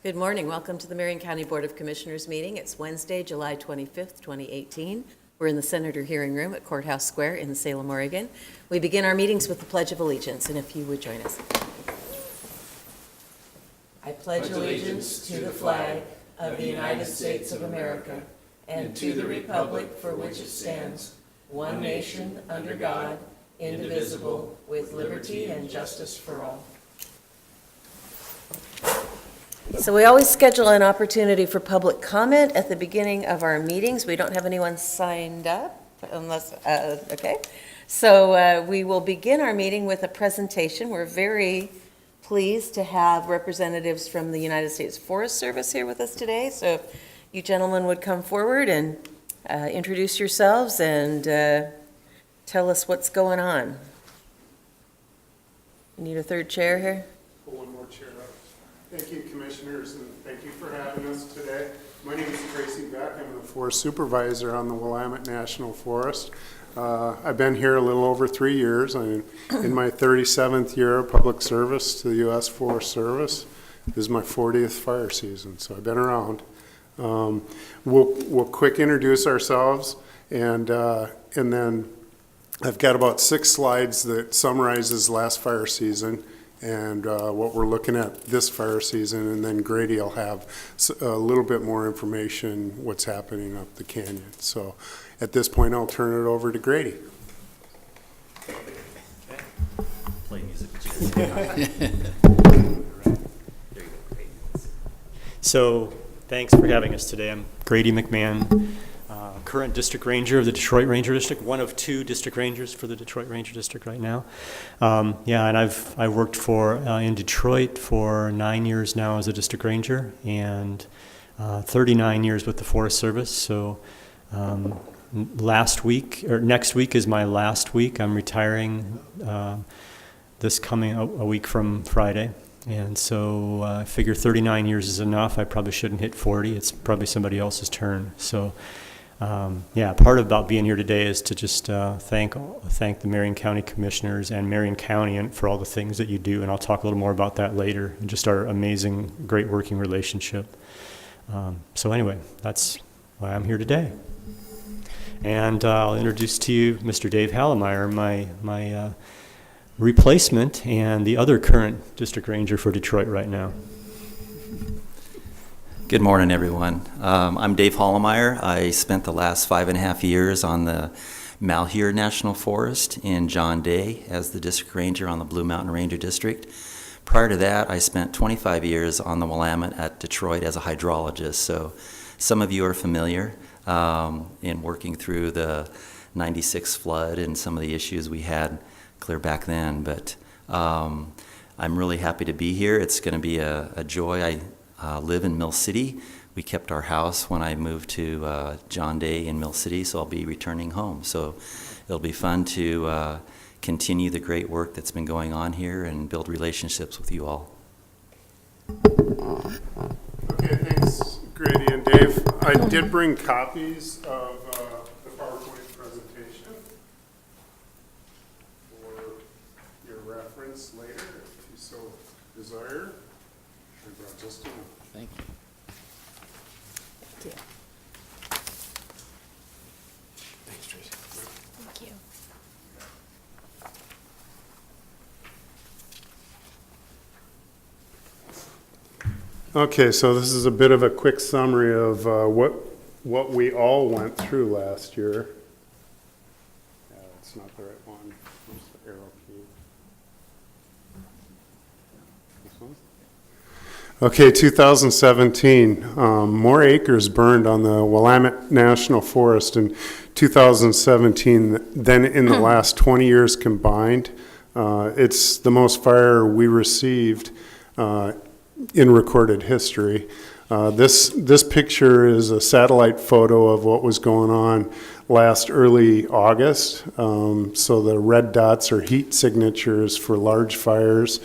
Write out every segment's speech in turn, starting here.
Good morning. Welcome to the Marion County Board of Commissioners meeting. It's Wednesday, July 25th, 2018. We're in the Senator Hearing Room at Courthouse Square in Salem, Oregon. We begin our meetings with the Pledge of Allegiance, and if you would join us. I pledge allegiance to the flag of the United States of America and to the republic for which it stands, one nation, under God, indivisible, with liberty and justice for all. So we always schedule an opportunity for public comment at the beginning of our meetings. We don't have anyone signed up unless, okay. So we will begin our meeting with a presentation. We're very pleased to have representatives from the United States Forest Service here with us today. So if you gentlemen would come forward and introduce yourselves and tell us what's going on. You need a third chair here? Pull one more chair up. Thank you, Commissioners, and thank you for having us today. My name is Tracy Beck. I'm the Forest Supervisor on the Willamette National Forest. I've been here a little over 3 years. I'm in my 37th year of public service to the U.S. Forest Service. This is my 40th fire season, so I've been around. We'll quick introduce ourselves, and then I've got about 6 slides that summarizes last fire season and what we're looking at this fire season, and then Grady will have a little bit more information what's happening up the canyon. So at this point, I'll turn it over to Grady. Play music. So thanks for having us today. I'm Grady McMahon, current district ranger of the Detroit Ranger District, one of 2 district rangers for the Detroit Ranger District right now. And I worked in Detroit for 9 years now as a district ranger, and 39 years with the Forest Service. So next week is my last week. I'm retiring this coming a week from Friday. And so I figure 39 years is enough. I probably shouldn't hit 40. It's probably somebody else's turn. So part about being here today is to just thank the Marion County Commissioners and Marion County for all the things that you do, and I'll talk a little more about that later, and just our amazing, great working relationship. So anyway, that's why I'm here today. And I'll introduce to you Mr. Dave Hallemeyer, my replacement and the other current district ranger for Detroit right now. Good morning, everyone. I'm Dave Hallemeyer. I spent the last 5.5 years on the Malheur National Forest in John Day as the district ranger on the Blue Mountain Ranger District. Prior to that, I spent 25 years on the Willamette at Detroit as a hydrologist. So some of you are familiar in working through the 96 flood and some of the issues we had clear back then. But I'm really happy to be here. It's going to be a joy. I live in Mill City. We kept our house when I moved to John Day in Mill City, so I'll be returning home. So it'll be fun to continue the great work that's been going on here and build relationships with you all. Okay, thanks, Grady and Dave. I did bring copies of the PowerPoint presentation for your reference later, if you so desire. I brought just one. Thank you. Thank you. Thanks, Tracy. Thank you. Okay, so this is a bit of a quick summary of what we all went through last year. Yeah, it's not the right one. Where's the arrow key? This one? Okay, 2017, more acres burned on the Willamette National Forest in 2017 than in the last 20 years combined. It's the most fire we received in recorded history. This picture is a satellite photo of what was going on last early August. So the red dots are heat signatures for large fires.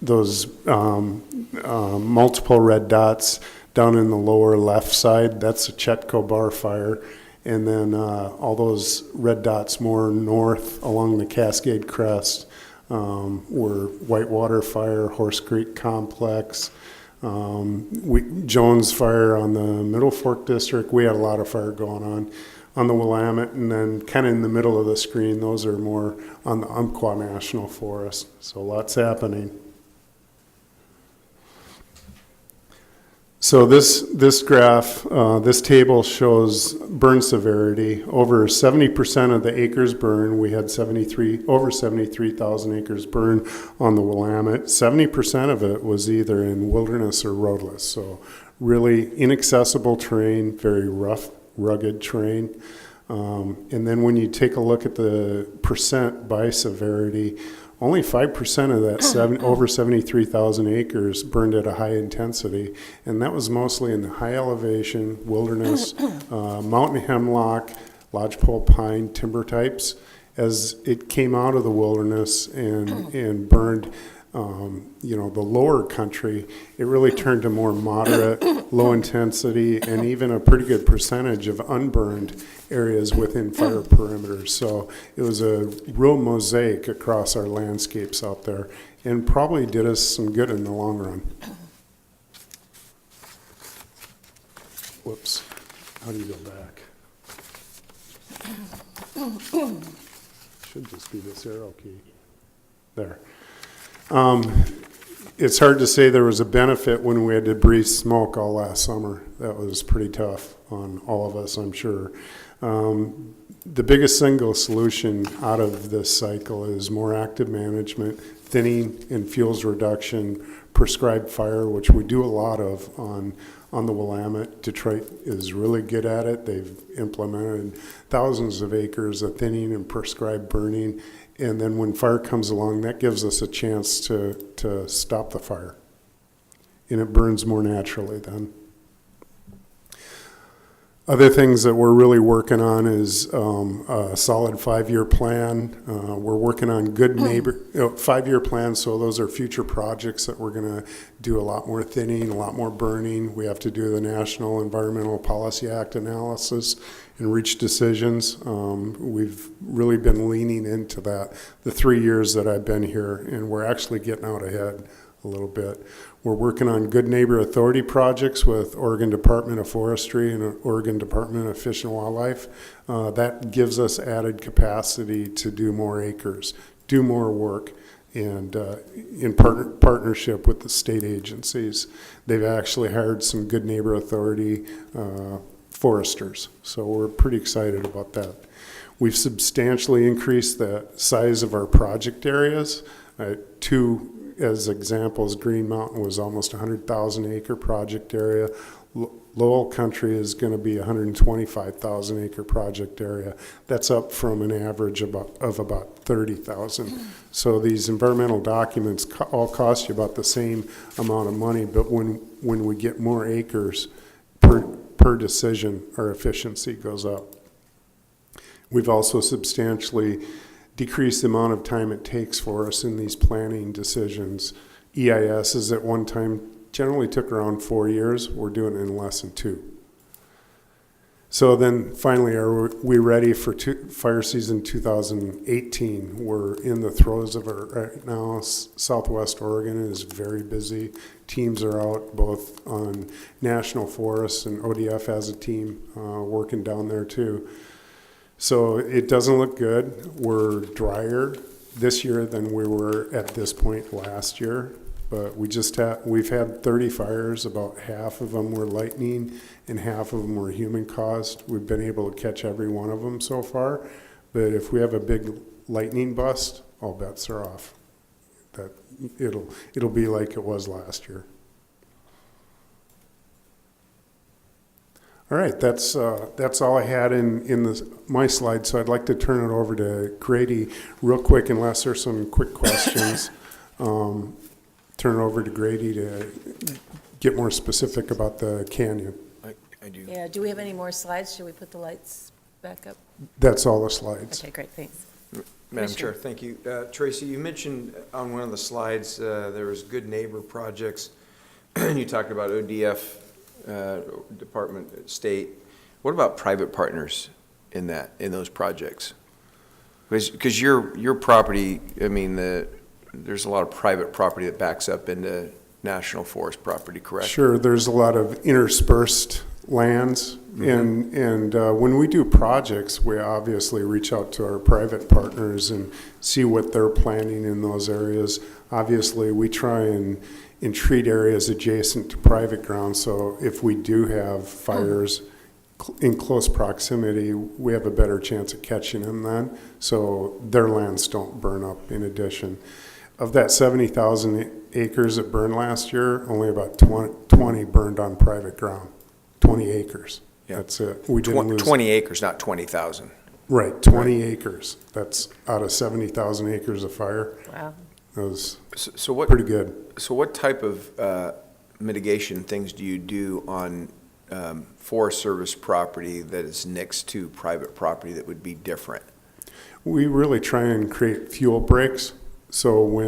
Those multiple red dots down in the lower left side, that's a Chetco bar fire. And then all those red dots more north along the Cascade Crest were Whitewater Fire, Horse Creek Complex, Jones Fire on the Middle Fork District, we had a lot of fire going on the Willamette, and then kind of in the middle of the screen, those are more on the Umpqua National Forest. So lots happening. So this graph, this table shows burn severity. Over 70% of the acres burned. We had over 73,000 acres burned on the Willamette. 70% of it was either in wilderness or roadless. So really inaccessible terrain, very rough, rugged terrain. And then when you take a look at the percent by severity, only 5% of that over 73,000 acres burned at a high intensity, and that was mostly in the high elevation, wilderness, mountain hemlock, lodgepole pine timber types. As it came out of the wilderness and burned, the lower country, it really turned to more moderate, low intensity, and even a pretty good percentage of unburned areas within fire perimeters. So it was a real mosaic across our landscapes out there, and probably did us some good in the long run. Whoops, how do you go back? Should just be this arrow key. There. It's hard to say there was a benefit when we had to breathe smoke all last summer. That was pretty tough on all of us, I'm sure. The biggest single solution out of this cycle is more active management, thinning and fuels reduction, prescribed fire, which we do a lot of on the Willamette. Detroit is really good at it. They've implemented thousands of acres of thinning and prescribed burning. And then when fire comes along, that gives us a chance to stop the fire. And it burns more naturally then. Other things that we're really working on is a solid 5-year plan. We're working on good neighbor, 5-year plans, so those are future projects that we're going to do a lot more thinning, a lot more burning. We have to do the National Environmental Policy Act analysis and reach decisions. We've really been leaning into that the 3 years that I've been here, and we're actually getting out ahead a little bit. We're working on good neighbor authority projects with Oregon Department of Forestry and Oregon Department of Fish and Wildlife. That gives us added capacity to do more acres, do more work, and in partnership with the state agencies. They've actually hired some good neighbor authority foresters, so we're pretty excited about that. We've substantially increased the size of our project areas. Two as examples, Green Mountain was almost 100,000 acre project area. Lowell Country is going to be 125,000 acre project area. That's up from an average of about 30,000. So these environmental documents all cost you about the same amount of money, but when we get more acres per decision, our efficiency goes up. We've also substantially decrease the amount of time it takes for us in these planning decisions. EISs at one time generally took around 4 years. We're doing it in less than 2. So then finally, are we ready for fire season 2018? We're in the throes of it right now. Southwest Oregon is very busy. Teams are out both on national forests, and ODF has a team working down there too. So it doesn't look good. We're drier this year than we were at this point last year, but we've had 30 fires. About half of them were lightning and half of them were human caused. We've been able to catch every one of them so far, but if we have a big lightning bust, all bets are off. That it'll be like it was last year. All right, that's all I had in my slide, so I'd like to turn it over to Grady real quick, unless there's some quick questions. Turn it over to Grady to get more specific about the canyon. I do. Yeah, do we have any more slides? Should we put the lights back up? That's all the slides. Okay, great, thanks. Madam Chair, thank you. Tracy, you mentioned on one of the slides there was good neighbor projects. You talked about ODF, Department, State. What about private partners in those projects? Because your property, I mean, there's a lot of private property that backs up into national forest property, correct? Sure, there's a lot of interspersed lands, and when we do projects, we obviously reach out to our private partners and see what they're planning in those areas. Obviously, we try and treat areas adjacent to private ground, so if we do have fires in close proximity, we have a better chance of catching them then, so their lands don't burn up in addition. Of that 70,000 acres that burned last year, only about 20 burned on private ground. 20 acres. Yeah. That's it. We didn't lose. 20 acres, not 20,000. Right, 20 acres. That's out of 70,000 acres of fire. Wow. That was So what? pretty good. So what type of mitigation things do you do on Forest Service property that is next to private property that would be different? We really try and create fuel breaks. So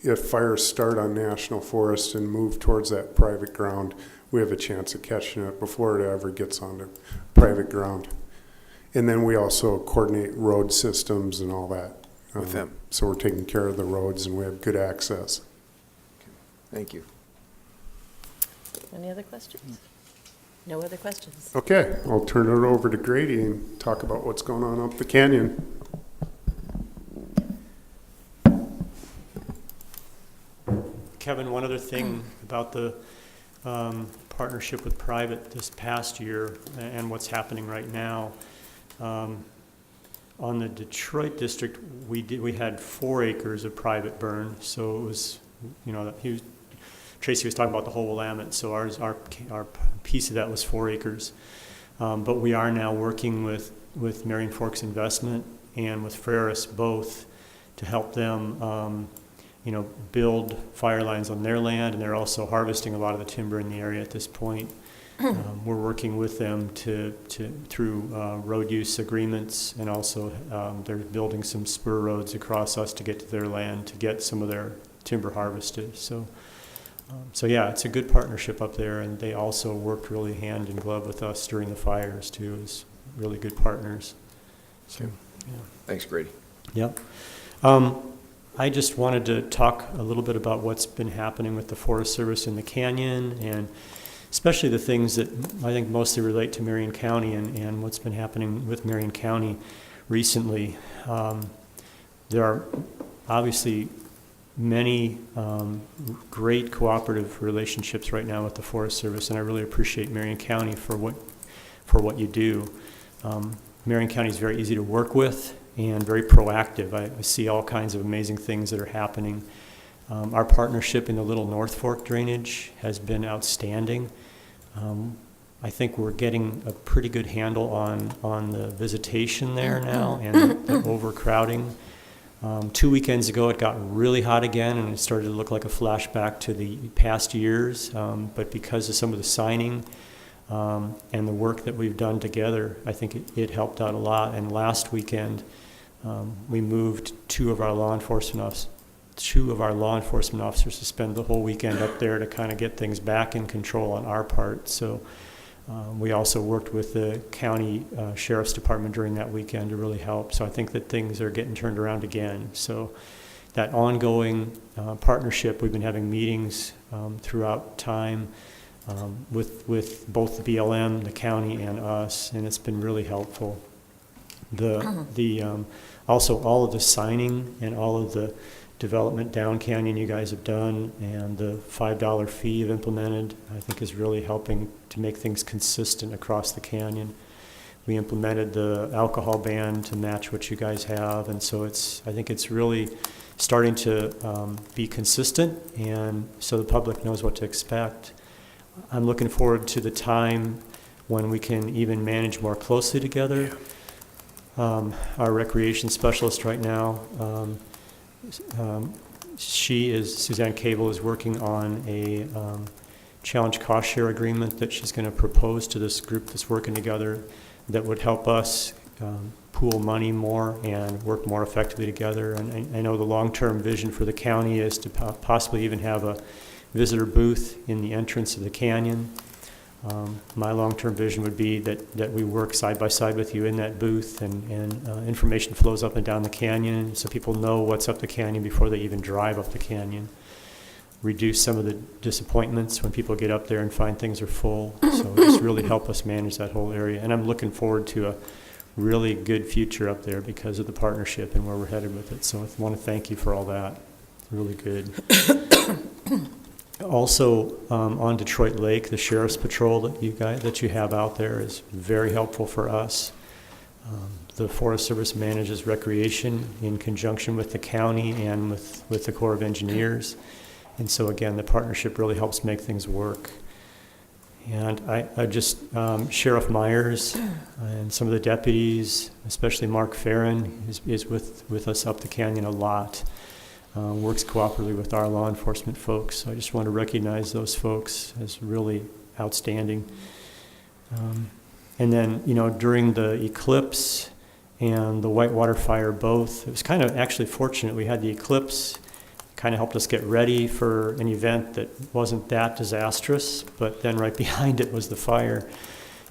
if fires start on national forest and move towards that private ground, we have a chance of catching it before it ever gets onto private ground. And then we also coordinate road systems and all that. With them. So we're taking care of the roads and we have good access. Thank you. Any other questions? No other questions? Okay, I'll turn it over to Grady and talk about what's going on up the canyon. Kevin, one other thing about the partnership with private this past year and what's happening right now. On the Detroit district, we had 4 acres of private burn, so it was, Tracy was talking about the whole Willamette, so our piece of that was 4 acres. But we are now working with Marion Forks Investment and with Ferris both to help them build fire lines on their land, and they're also harvesting a lot of the timber in the area at this point. We're working with them through road use agreements, and also they're building some spur roads across us to get to their land to get some of their timber harvested. So yeah, it's a good partnership up there, and they also worked really hand in glove with us during the fires too, as really good partners. So, yeah. Thanks, Grady. Yep. I just wanted to talk a little bit about what's been happening with the Forest Service in the canyon, and especially the things that I think mostly relate to Marion County and what's been happening with Marion County recently. There are obviously many great cooperative relationships right now with the Forest Service, and I really appreciate Marion County for what you do. Marion County is very easy to work with and very proactive. I see all kinds of amazing things that are happening. Our partnership in the Little North Fork drainage has been outstanding. I think we're getting a pretty good handle on the visitation there now and the overcrowding. 2 weekends ago it got really hot again, and it started to look like a flashback to the past years, but because of some of the signing and the work that we've done together, I think it helped out a lot. And last weekend we moved two of our law enforcement officers to spend the whole weekend up there to kind of get things back in control on our part. So we also worked with the county sheriff's department during that weekend to really help. So I think that things are getting turned around again. So that ongoing partnership, we've been having meetings throughout time with both the BLM, the county, and us, and it's been really helpful. Also all of the signing and all of the development down canyon you guys have done, and the $5 fee you've implemented, I think is really helping to make things consistent across the canyon. We implemented the alcohol ban to match what you guys have, and so I think it's really starting to be consistent, and so the public knows what to expect. I'm looking forward to the time when we can even manage more closely together. Our recreation specialist right now, Suzanne Cable is working on a challenge cost share agreement that she's going to propose to this group that's working together that would help us pool money more and work more effectively together. And I know the long-term vision for the county is to possibly even have a visitor booth in the entrance of the canyon. My long-term vision would be that we work side by side with you in that booth, and information flows up and down the canyon so people know what's up the canyon before they even drive up the canyon. reduce some of the disappointments when people get up there and find things are full. So it's really helped us manage that whole area. And I'm looking forward to a really good future up there because of the partnership and where we're headed with it. So I want to thank you for all that. It's really good. Also, on Detroit Lake, the Sheriff's Patrol that you have out there is very helpful for us. The Forest Service manages recreation in conjunction with the county and with the Corps of Engineers. And so again, the partnership really helps make things work. And I just, Sheriff Myers and some of the deputies, especially Mark Farron, is with us up the canyon a lot. Works cooperatively with our law enforcement folks. So I just want to recognize those folks as really outstanding. And then, during the eclipse and the Whitewater fire both, it was kind of actually fortunate. We had the eclipse, kind of helped us get ready for an event that wasn't that disastrous, but then right behind it was the fire.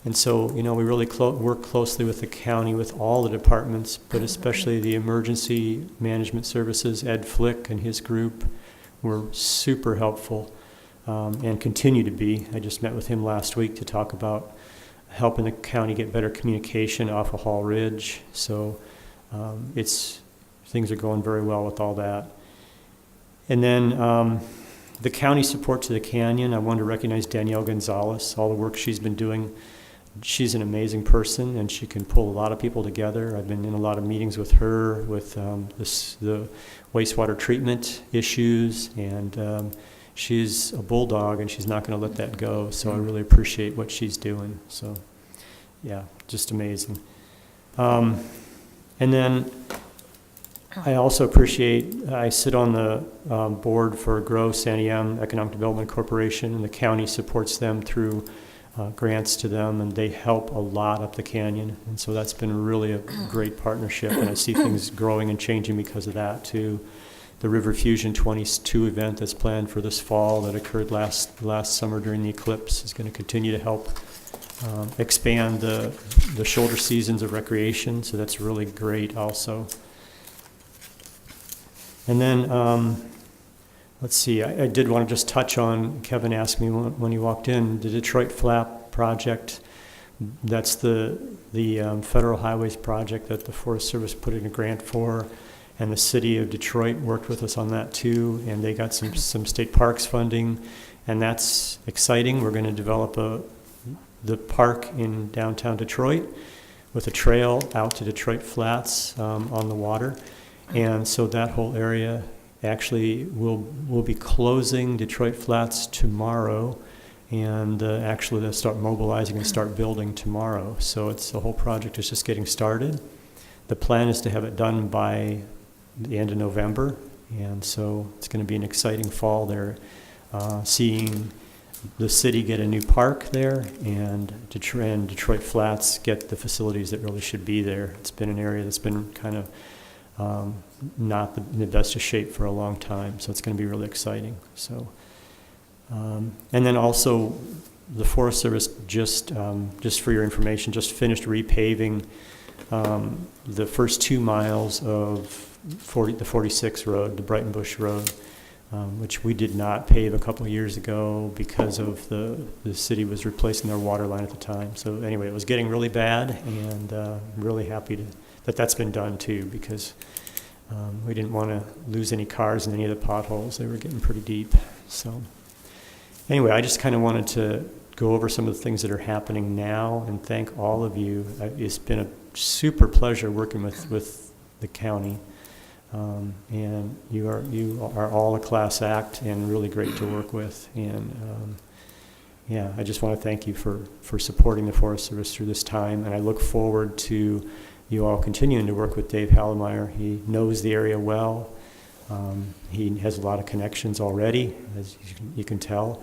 And so, we really work closely with the county, with all the departments, but especially the emergency management services. Ed Flick and his group were super helpful and continue to be. I just met with him last week to talk about helping the county get better communication off of Hall Ridge. So things are going very well with all that. And then the county support to the canyon, I wanted to recognize Danielle Gonzalez, all the work she's been doing. She's an amazing person, and she can pull a lot of people together. I've been in a lot of meetings with her with the wastewater treatment issues, and she's a bulldog, and she's not going to let that go. So I really appreciate what she's doing. So, yeah, just amazing. And then I also I sit on the board for GROW Santiam Economic Development Corporation, and the county supports them through grants to them, and they help a lot up the canyon. And so that's been really a great partnership, and I see things growing and changing because of that too. The River Fusion 22 event that's planned for this fall that occurred last summer during the eclipse is going to continue to help expand the shoulder seasons of recreation, so that's really great also. And then, let's see, I did want to just touch on, Kevin asked me when he walked in, the Detroit Flap project. That's the federal highways project that the Forest Service put in a grant for, and the city of Detroit worked with us on that too, and they got some state parks funding, and that's exciting. We're going to develop the park in downtown Detroit with a trail out to Detroit Flats on the water. And so that whole area actually will be closing Detroit Flats tomorrow, and actually they'll start mobilizing and start building tomorrow. So the whole project is just getting started. The plan is to have it done by the end of November, and so it's going to be an exciting fall there, seeing the city get a new park there, and Detroit Flats get the facilities that really should be there. It's been an area that's been kind of not in the best of shape for a long time, so it's going to be really exciting. So, and then also the Forest Service just for your information, just finished repaving the first 2 miles of the 46 road, the Brighton Bush Road, which we did not pave a couple of years ago because of the city was replacing their water line at the time. So anyway, it was getting really bad, and really happy that's been done too, because we didn't want to lose any cars in any of the potholes. They were getting pretty deep. So anyway, I just kind of wanted to go over some of the things that are happening now and thank all of you. It's been a super pleasure working with the county. And you are all a class act and really great to work with. And yeah, I just want to thank you for supporting the Forest Service through this time. And I look forward to you all continuing to work with Dave Hallemeyer. He knows the area well. He has a lot of connections already, as you can tell.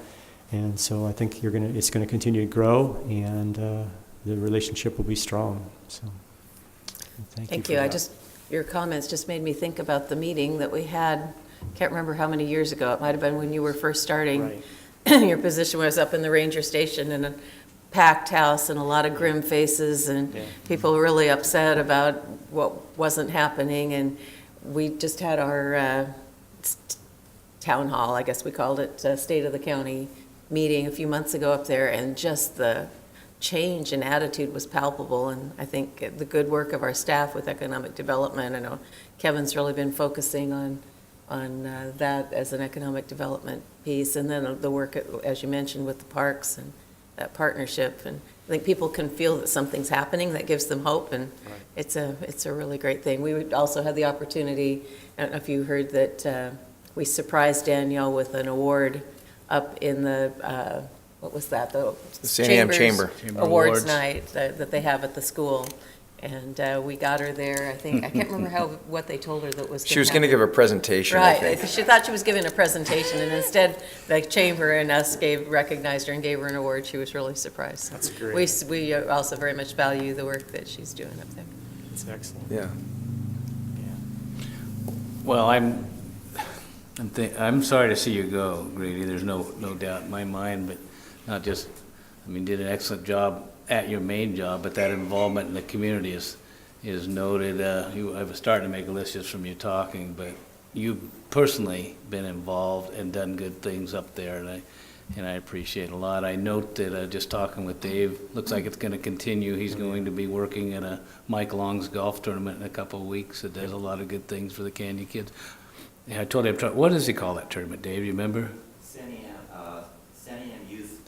And so I think it's going to continue to grow, and the relationship will be strong. So thank you. Your comments just made me think about the meeting that we had, can't remember how many years ago. It might have been when you were first starting. Right. Your position was up in the ranger station in a packed house and a lot of grim faces, and people really upset about what wasn't happening. And we just had our town hall, I guess we called it, State of the County meeting a few months ago up there, and just the change in attitude was palpable, and I think the good work of our staff with economic development, I know Kevin's really been focusing on that as an economic development piece, and then the work, as you mentioned, with the parks and that partnership, and I think people can feel that something's happening that gives them hope, and it's a really great thing. We would also had the opportunity, I don't know if you heard that we surprised Danielle with an award up in the, what was that? The San Am Chamber Awards night that they have at the school. And we got her there, I think, I can't remember what they told her that was. She was going to give a presentation, I Right, think. she thought she was giving a presentation, and instead, the chamber and us recognized her and gave her an award. She was really surprised. That's great. We also very much value the work that she's doing up there. It's excellent. Yeah. Well, I'm sorry to see you go, Grady. There's no doubt in my mind, but not just, I mean, did an excellent job at your main job, but that involvement in the community is noted. I was starting to make a list just from you talking, but you've personally been involved and done good things up there, and I appreciate it a lot. I note that just talking with Dave, looks like it's going to continue. He's going to be working at a Mike Long's golf tournament in a couple of weeks. It does a lot of good things for the Canyon kids. Yeah, I told him, what does he call that tournament, Dave? You remember? Senior Youth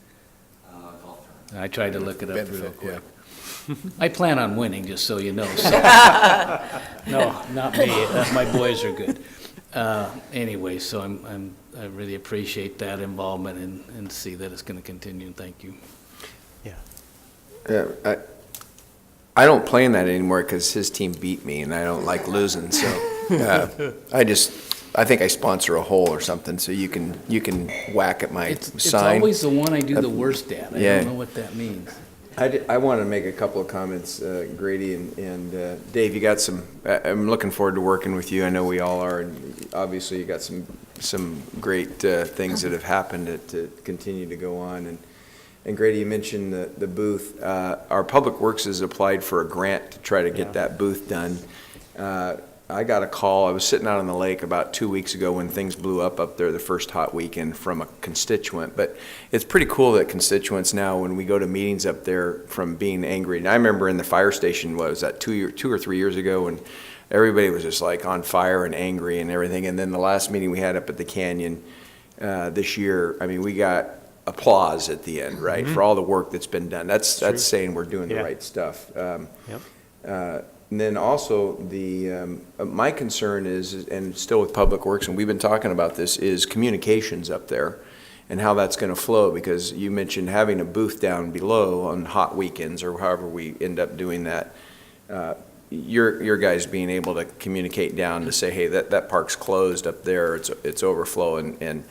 Golf Tournament. I tried to look it up real Benefit, quick. I plan on winning, just so you know. So. No, not me. My boys are good. Anyway, so I really appreciate that involvement and see that it's going to continue. Thank you. Yeah, I don't play in that anymore because his team beat me, and I don't like losing. So I think I sponsor a hole or something, so you can whack at my It's sign. always the one I do the worst at. I don't know what that means. I want to make a couple of comments, Grady and Dave. You got some. I'm looking forward to working with you. I know we all are, and obviously you got some great things that have happened to continue to go on. And Grady, you mentioned the booth. Our Public Works has applied for a grant to try to get that booth done. I got a call. I was sitting out on the lake about 2 weeks ago when things blew up there the first hot weekend from a constituent. But it's pretty cool that constituents now, when we go to meetings up there, from being angry. And I remember in the fire station, what was that, 2 or 3 years ago, when everybody was just like on fire and angry and everything. And then the last meeting we had up at the Canyon this year, I mean, we got applause at the end, right, for all the work that's been done. That's saying we're doing the right stuff. And then also my concern is, and still with Public Works, and we've been talking about this, is communications up there and how that's going to flow, because you mentioned having a booth down below on hot weekends or however we end up doing that. Your guys being able to communicate down to say, hey, that park's closed up there, it's overflow, and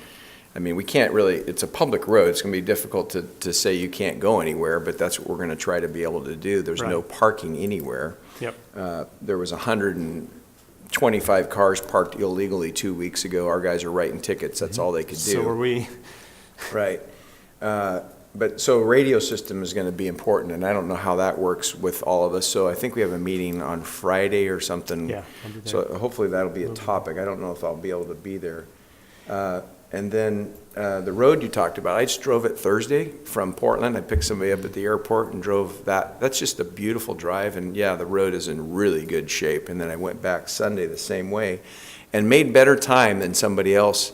I mean, we can't really, it's a public road. It's going to be difficult to say you can't go anywhere, but that's what we're going to try to be able to do. There's no parking anywhere. Yep. There was 125 cars parked illegally 2 weeks ago. Our guys are writing tickets. That's all they could do. So are we. Right. But so radio system is going to be important, and I don't know how that works with all of us. So I think we have a meeting on Friday or something. Yeah, I'll be there. So hopefully that'll be a topic. I don't know if I'll be able to be there. And then the road you talked about, I just drove it Thursday from Portland. I picked somebody up at the airport and drove that. That's just a beautiful drive, and yeah, the road is in really good shape. And then I went back Sunday the same way and made better time than somebody else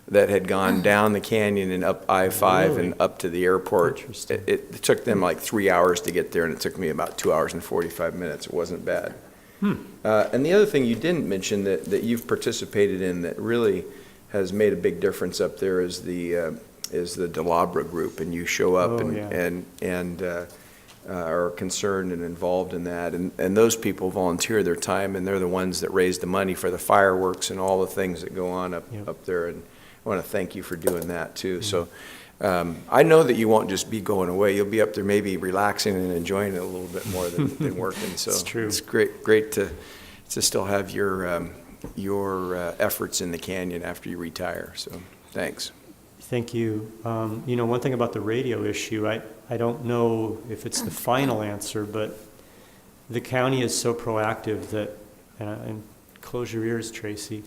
that had gone down the canyon and up I-5 and up to the airport. Interesting. It took them like 3 hours to get there, and it took me about 2 hours and 45 minutes. It wasn't bad. And the other thing you didn't mention that you've participated in that really has made a big difference up there is the Delabra group, and you show up and are concerned and involved in that, and those people volunteer their time, and they're the ones that raise the money for the fireworks and all the things that go on up there, and I want to thank you for doing that too. So I know that you won't just be going away. You'll be up there maybe relaxing and enjoying it a little bit more than working. So It's true. It's great to still have your efforts in the canyon after you retire. So thanks. Thank you. One thing about the radio issue, I don't know if it's the final answer, but the county is so proactive that, and close your ears, Tracy,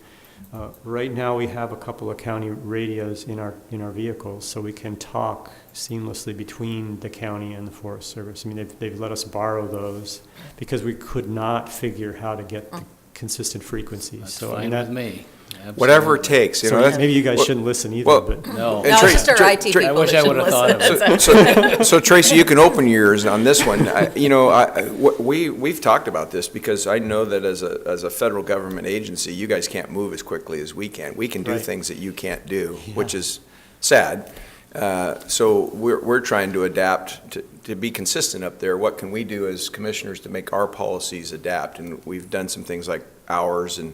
Right now, we have a couple of county radios in our vehicles, so we can talk seamlessly between the county and the Forest Service. I mean, they've let us borrow those because we could not figure how to get the consistent frequency. That's So I fine mean, with me. Whatever it Absolutely. takes, you so know. that's- maybe you guys well- shouldn't listen either, well, but No. And No, Tra- it's just our Tra- IT Tra- people I wish that I should would've thought of listen. So Tracy, you can open yours on this one. We've talked about this because I know that as a federal government agency, you guys can't move as quickly as we can. We can do Right. things that you can't do, Yeah. which is sad. So we're trying to adapt to be consistent up there. What can we do as commissioners to make our policies adapt? And we've done some things like hours and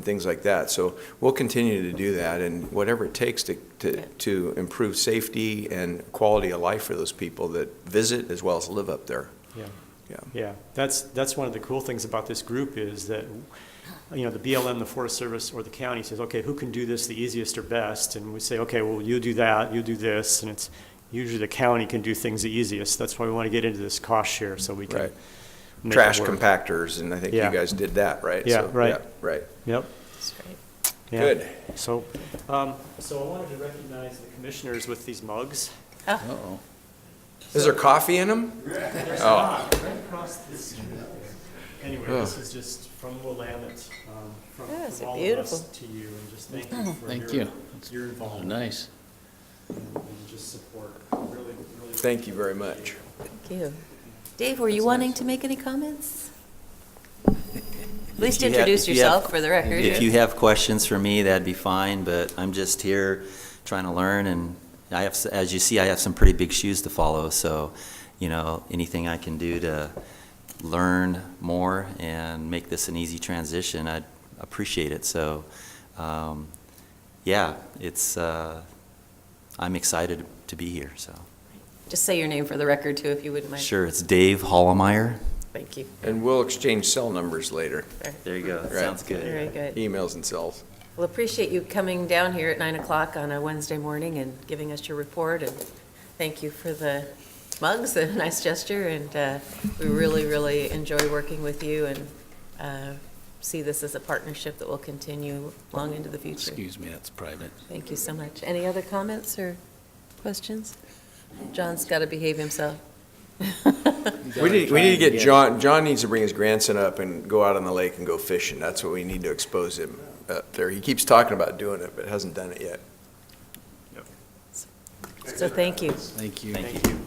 things like that. So we'll continue to do that, and whatever it takes to improve safety and quality of life for those people that visit as well as live up there. yeah. Yeah. Yeah, that's one of the cool things about this group is that, you know, the BLM, the Forest Service, or the county says, okay, who can do this the easiest or best? And we say, okay, well, you do that, you do this, and it's usually the county can do things the easiest. That's why we want to get into this cost share so we can Right. make it Trash work. compactors, and I think you Yeah. guys did that, right? Yeah, So, right. Right. Yep. That's great. Yeah. Good. So I wanted to recognize the commissioners with these mugs. Uh-oh. Is there coffee in them? There's Oh. not, right across the street. Anyway, Oh. this is just from Willamette, from Yes, all beautiful. of us to you, and just thank you for Thank your, you. your Oh, involvement nice. and just support. Really, really. Thank you very much. Thank you. Dave, were you wanting to make any comments? At least If you have- introduce if you have- yourself for the record. If you have questions for me, that'd be fine, but I'm just here trying to learn, and I have, as you see, I have some pretty big shoes to follow, so, you know, anything I can do to learn more and make this an easy transition, I'd appreciate it. So, yeah, I'm excited to be here, so. Just say your name for the record, too, if you wouldn't mind. Sure, it's Dave Hollemeyer. Thank you. And we'll exchange cell numbers later, There you go, that Right. sounds good. Very good. emails and cells. Well, appreciate you coming down here at 9 o'clock on a Wednesday morning and giving us your report, and thank you for the mugs, a nice gesture, and we really, really enjoy working with you and see this as a partnership that will continue long into the future. Excuse me, that's private. Thank you so much. Any other comments or questions? John's got to behave himself. We need to get John needs to bring his grandson up and go out on the lake and go fishing. That's what we need to expose him up there. He keeps talking about doing it, but hasn't done it yet. So thank you. Thank you. Thank you.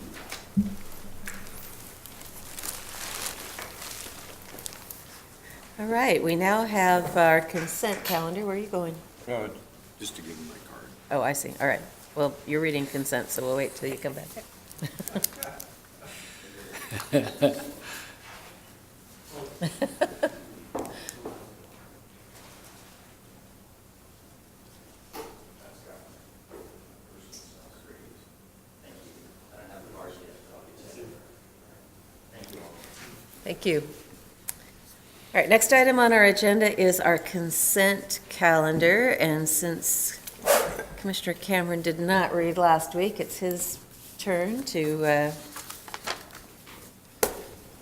All right, we now have our consent calendar. Where are you going? Just to give him my card. Oh, I see. All right. Well, you're reading consent, so we'll wait till you come back. Thank you. All right, next item on our agenda is our consent calendar, and since Commissioner Cameron did not read last week, it's his turn to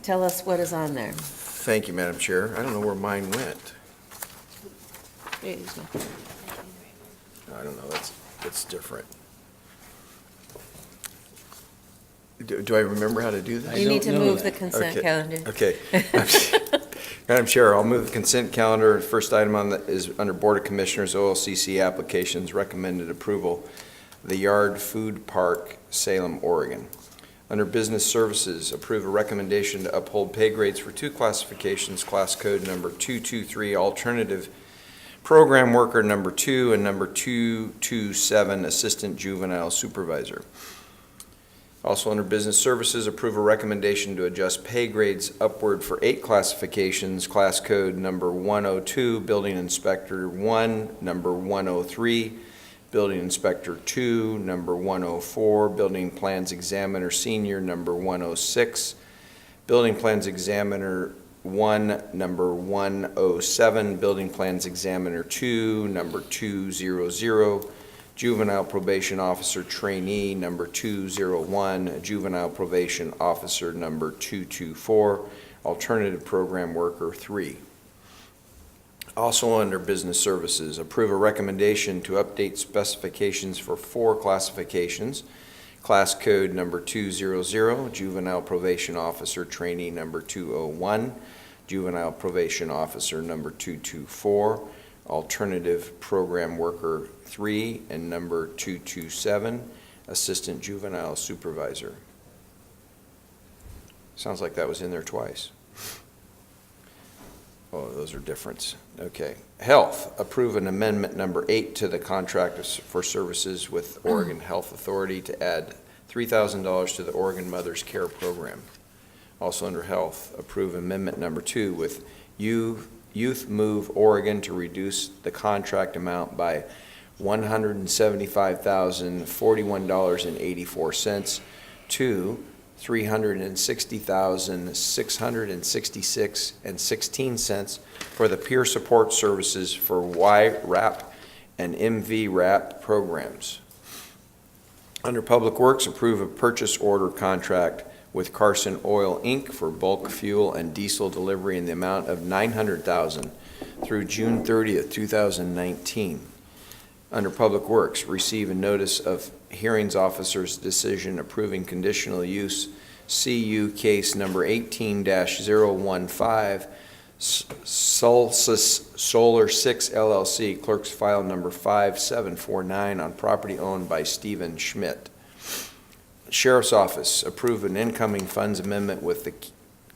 tell us what is on there. Thank you, Madam Chair. I don't know where mine went. I don't know, that's different. Do I remember how to do this? You need to don't know move the that. consent Okay. calendar. Okay. Madam Chair, I'll move the consent calendar. First item on that is under Board of Commissioners, OLCC applications, recommended approval. The Yard Food Park, Salem, Oregon. Under Business Services, approve a recommendation to uphold pay grades for two classifications, class code number 223, alternative program worker number 2, and number 227, assistant juvenile supervisor. Also under Business Services, approve a recommendation to adjust pay grades upward for 8 classifications, class code number 102, Building Inspector 1, number 103, Building Inspector 2, number 104, Building Plans Examiner Senior, number 106, Building Plans Examiner 1, number 107, Building Plans Examiner 2, number 200, Juvenile Probation Officer Trainee, number 201, Juvenile Probation Officer, number 224, Alternative Program Worker 3. Also under Business Services, approve a recommendation to update specifications for 4 classifications. Class code number 200, juvenile probation officer trainee number 201, juvenile probation officer number 224, alternative program worker 3, and number 227, assistant juvenile supervisor. Sounds like that was in there twice. Oh, those are different. Okay. Health, approve an amendment number 8 to the contract for services with Oregon Health Authority to add $3,000 to the Oregon Mother's Care Program. Also under Health, approve amendment number 2 with Youth Move Oregon to reduce the contract amount by $175,041.84 to $360,666.16 for the peer support services for YRAP and MVRAP programs. Under Public Works, approve a purchase order contract with Carson Oil, Inc. for bulk fuel and diesel delivery in the amount of $900,000 through June 30th, 2019. Under Public Works, receive a notice of hearings officer's decision approving conditional use CU case number 18-015, Solstice Solar 6 LLC, clerk's file number 5749 on property owned by Stephen Schmidt. Sheriff's Office, approve an incoming funds amendment with the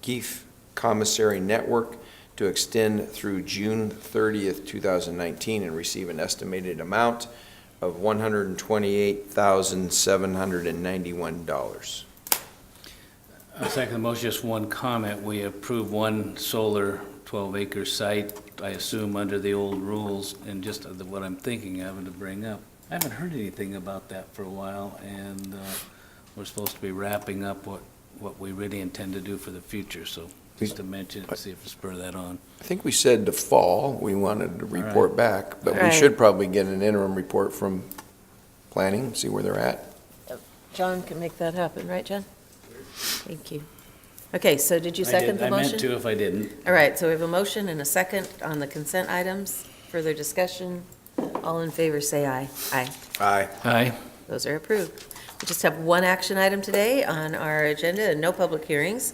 Keefe Commissary Network to extend through June 30th, 2019, and receive an estimated amount of $128,791. I second the motion. Just one comment. We approve one solar 12-acre site, I assume under the old rules, and just what I'm thinking of and to bring up. I haven't heard anything about that for a while, and we're supposed to be wrapping up what we really intend to do for the future, so just to mention it, see if we spur that on. I think we said the fall we wanted to report back, but we Right. should probably get an interim report from planning, see where they're at. John can make that happen, right, John? Thank you. Okay, so did you second the I meant motion? to if I didn't. All right, so we have a motion and a second on the consent items. Further discussion? All in favor, say aye. Aye. Aye. Aye. Those are approved. We just have one action item today on our agenda and no public hearings.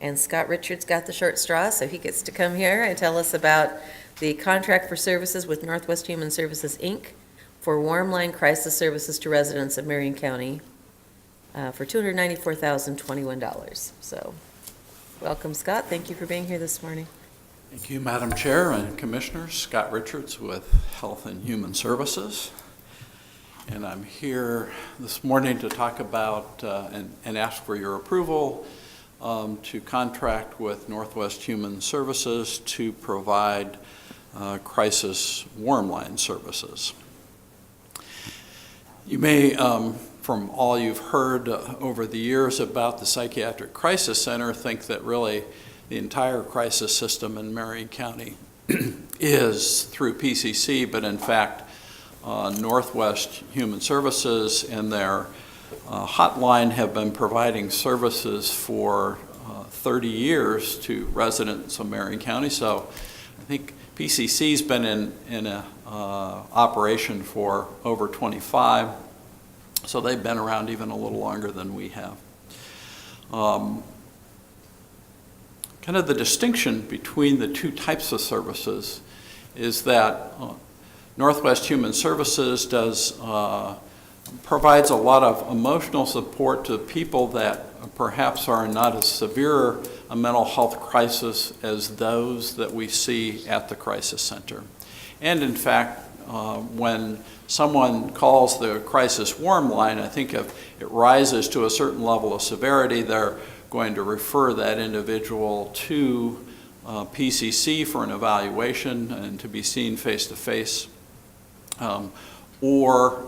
And Scott Richards got the short straw, so he gets to come here and tell us about the contract for services with Northwest Human Services, Inc. for warm line crisis services to residents of Marion County for $294,021. So, welcome, Scott. Thank you for being here this morning. Thank you, Madam Chair and Commissioners. Scott Richards with Health and Human Services. And I'm here this morning to talk about and ask for your approval to contract with Northwest Human Services to provide crisis warm line services. You may, from all you've heard over the years about the Psychiatric Crisis Center, think that really the entire crisis system in Marion County is through PCC, but in fact, Northwest Human Services and their hotline have been providing services for 30 years to residents of Marion County. So I think PCC's been in operation for over 25, so they've been around even a little longer than we have. Kind of the distinction between the two types of services is that Northwest Human Services provides a lot of emotional support to people that perhaps are not as severe a mental health crisis as those that we see at the crisis center. And in fact, when someone calls the crisis warm line, I think if it rises to a certain level of severity, they're going to refer that individual to PCC for an evaluation and to be seen face to face. Or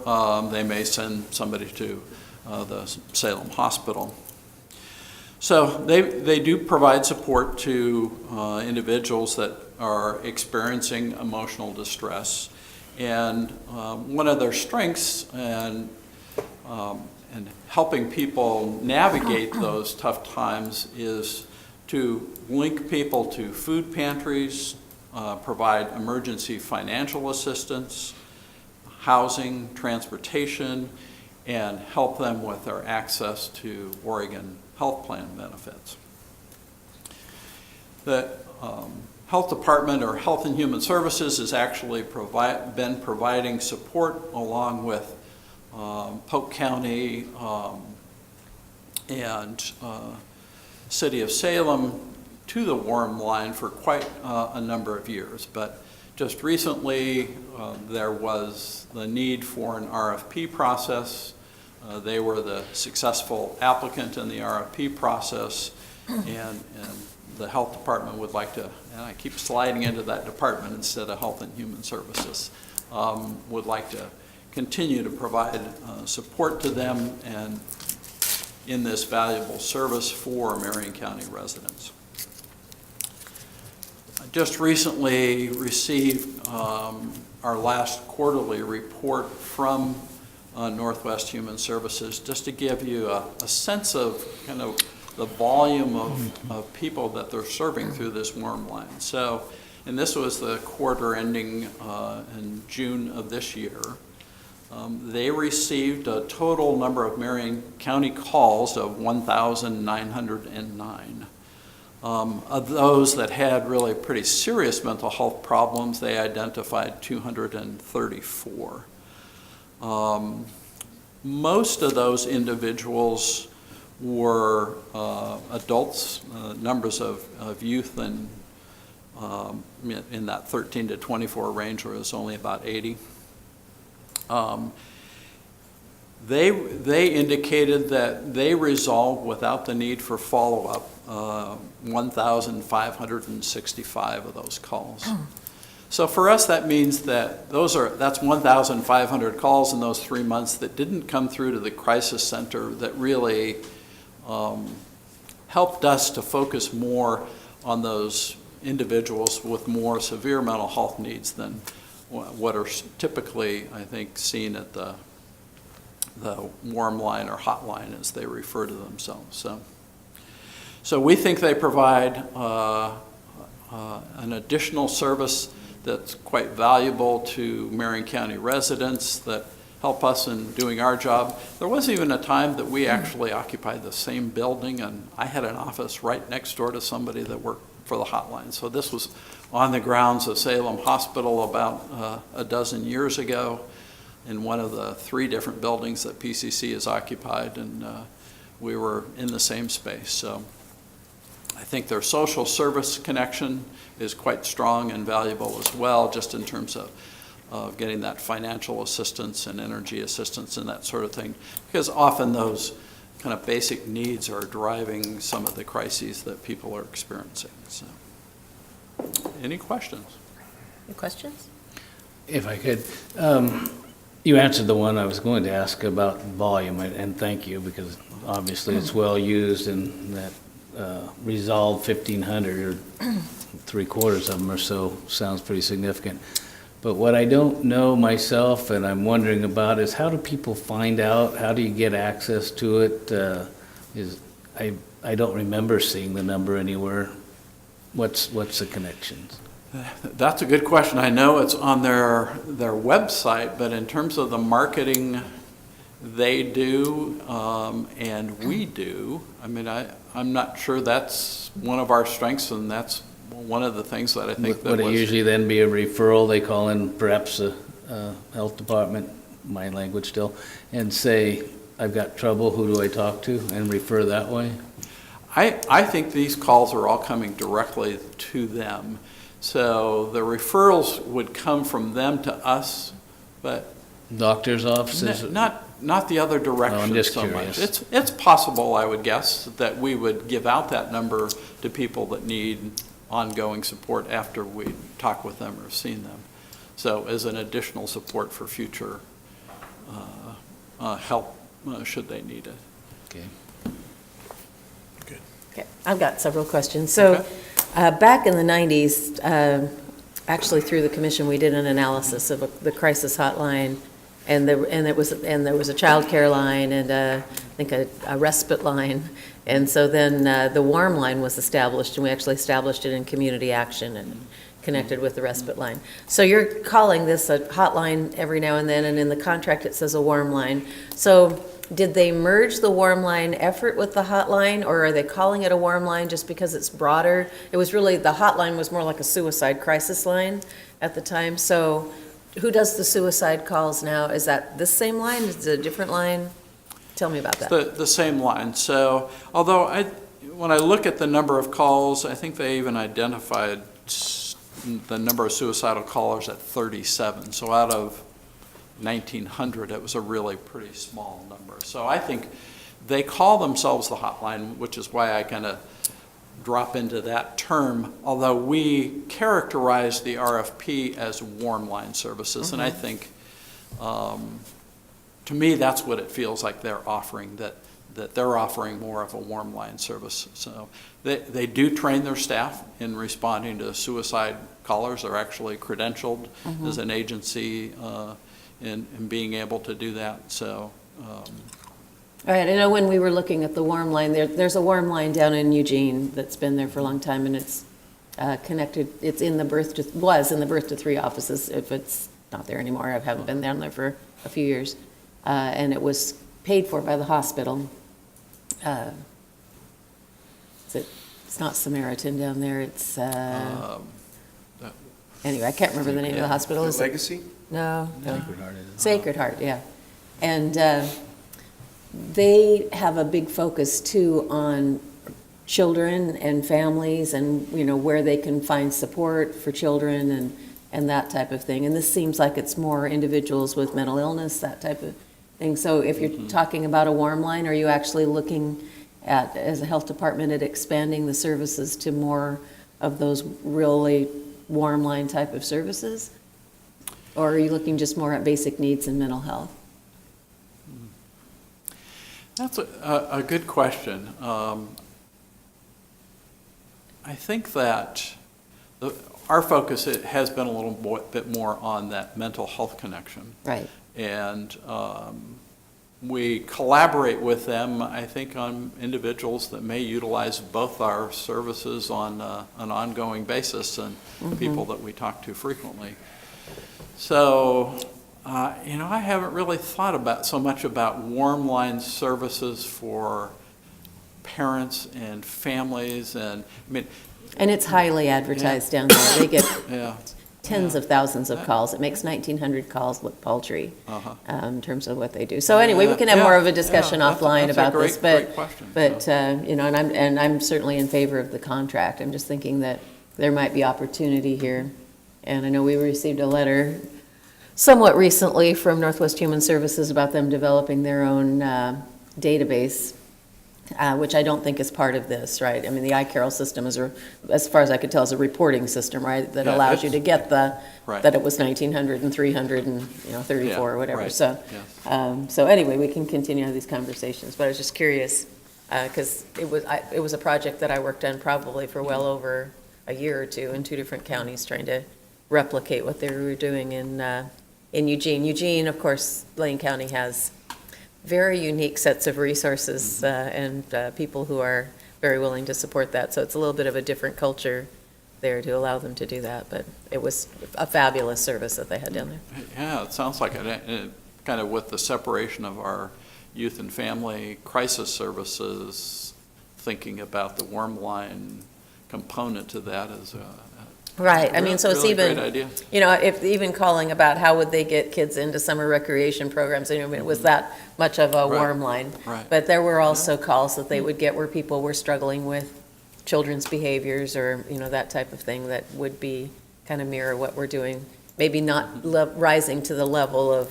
they may send somebody to the Salem Hospital. So they do provide support to individuals that are experiencing emotional distress. And one of their strengths and helping people navigate those tough times is to link people to food pantries, provide emergency financial assistance, housing, transportation, and help them with their access to Oregon health plan benefits. The Health Department or Health and Human Services has actually been providing support along with Polk County and City of Salem to the warm line for quite a number of years. But just recently, there was the need for an RFP process. They were the successful applicant in the RFP process, and the Health Department would like to, and I keep sliding into that department instead of Health and Human Services, would like to continue to provide support to them and in this valuable service for Marion County residents. I just recently received our last quarterly report from Northwest Human Services, just to give you a sense of kind of the volume of people that they're serving through this warm line. So, and this was the quarter ending in June of this year. They received a total number of Marion County calls of 1,909. Of those that had really pretty serious mental health problems, they identified 234. Most of those individuals were adults. Numbers of youth in that 13 to 24 range was only about 80. They indicated that they resolved without the need for follow-up 1,565 of those calls. So for us, that means that that's 1,500 calls in those 3 months that didn't come through to the crisis center that really helped us to focus more on those individuals with more severe mental health needs than what are typically, I think, seen at the warm line or hot line, as they refer to themselves. So we think they provide an additional service that's quite valuable to Marion County residents that help us in doing our job. There was even a time that we actually occupied the same building, and I had an office right next door to somebody that worked for the hotline. So this was on the grounds of Salem Hospital about a dozen years ago in one of the 3 different buildings that PCC has occupied, and we were in the same space. So I think their social service connection is quite strong and valuable as well, just in terms of getting that financial assistance and energy assistance and that sort of thing, because often those kind of basic needs are driving some of the crises that people are experiencing. So, any questions? Any questions? If I could, you answered the one I was going to ask about volume, and thank you, because obviously it's well used, and that Resolve 1,500, or 3/4 of them or so, sounds pretty significant. But what I don't know myself, and I'm wondering about, is how do people find out? How do you get access to it? I don't remember seeing the number anywhere. What's the connections? That's a good question. I know it's on their website, but in terms of the marketing they do and we do, I mean, I'm not sure that's one of our strengths, and that's one of the things that I think Would it usually then be a referral? They call in perhaps a health department, my language still, and say, I've got trouble, who do I talk to, and refer that way? I think these calls are all coming directly to them. So the referrals would come from them to us, but Doctor's offices? not the other direction. I'm just so curious. Much. It's possible, I would guess, that we would give out that number to people that need ongoing support after we talk with them or seen them. So as an additional support for future help should they need it. Okay. Okay, I've got several questions. So back in the 90s, actually through the commission, we did an analysis of the crisis hotline, and there was a child care line and I think a respite line. And so then the warm line was established, and we actually established it in community action. And connected with the respite line. So you're calling this a hotline every now and then, and in the contract it says a warm line. So did they merge the warm line effort with the hotline, or are they calling it a warm line just because it's broader? It was really, the hotline was more like a suicide crisis line at the time. So who does the suicide calls now? Is that this same line? Is it a different line? Tell me about that. The same line. So although when I look at the number of calls, I think they even identified the number of suicidal callers at 37. So out of 1,900, it was a really pretty small number. So I think they call themselves the hotline, which is why I kind of drop into that term, although we characterize the RFP as warm line services. And I think, to me, that's what it feels like they're offering, that they're offering more of a warm line service. So they do train their staff in responding to suicide callers. They're actually credentialed as an agency in being able to do that. So. All right, I know when we were looking at the warm line, there's a warm line down in Eugene that's been there for a long time, and it's connected, it's in the was in the Birth to 3 offices. If it's not there anymore, I haven't been down there for a few years. And it was paid for by the hospital. It's not Samaritan down there, it's, anyway, I can't remember the name of the hospital. Is it? Legacy? No. Sacred Heart is. Sacred Heart, yeah. And they have a big focus too on children and families and, where they can find support for children and that type of thing. And this seems like it's more individuals with mental illness, that type of thing. So if you're talking about a warm line, are you actually looking at, as a health department, at expanding the services to more of those really warm line type of services? Or are you looking just more at basic needs and mental health? That's a good question. I think that our focus has been a little bit more on that mental health connection. Right. And we collaborate with them, I think, on individuals that may utilize both our services on an ongoing basis and people that we talk to frequently. So, I haven't really thought so much about warm line services for parents and families, and And it's highly advertised down there. They get yeah, tens of thousands of calls. It makes 1,900 calls look paltry in terms of what they do. So anyway, we can have more of a discussion offline that's about a this. great question. But and I'm certainly in favor of the contract. I'm just thinking that there might be opportunity here. And I know we received a letter somewhat recently from Northwest Human Services about them developing their own database, which I don't think is part of this, right? I mean, the iCarol system is, as far as I could tell, is a reporting system, right? That Yeah, allows you to get that it was 1,900 and 300 and 34 or whatever. right. So, Yes. so anyway, we can continue these conversations. But I was just curious because it was a project that I worked on probably for well over a year or two in 2 different counties, trying to replicate what they were doing in Eugene. Eugene, of course, Lane County has very unique sets of resources and people who are very willing to support that. So it's a little bit of a different culture there to allow them to do that. But it was a fabulous service that they had down there. Yeah, it sounds like it kind of with the separation of our youth and family crisis services, thinking about the warm line component to that is Right, I mean, so it's really even, great idea. if even calling about how would they get kids into summer recreation programs, it was that much of a Right, warm line. right. But there were also calls that they would get where people were struggling with children's behaviors or, that type of thing that would be kind of mirror what we're doing. Maybe not rising to the level of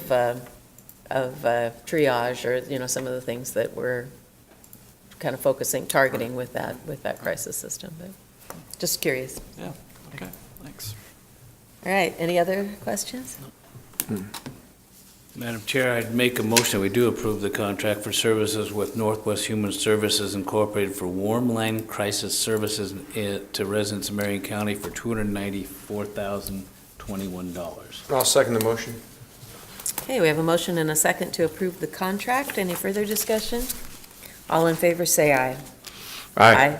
triage or, some of the things that we're kind of targeting with that crisis system. But just curious. Yeah, okay, thanks. All right, any other questions? Madam Chair, I'd make a motion, we do approve the contract for services with Northwest Human Services Incorporated for warm line crisis services to residents of Marion County for $294,021. I'll second the motion. Okay, we have a motion and a second to approve the contract. Any further discussion? All in favor, say aye. Aye.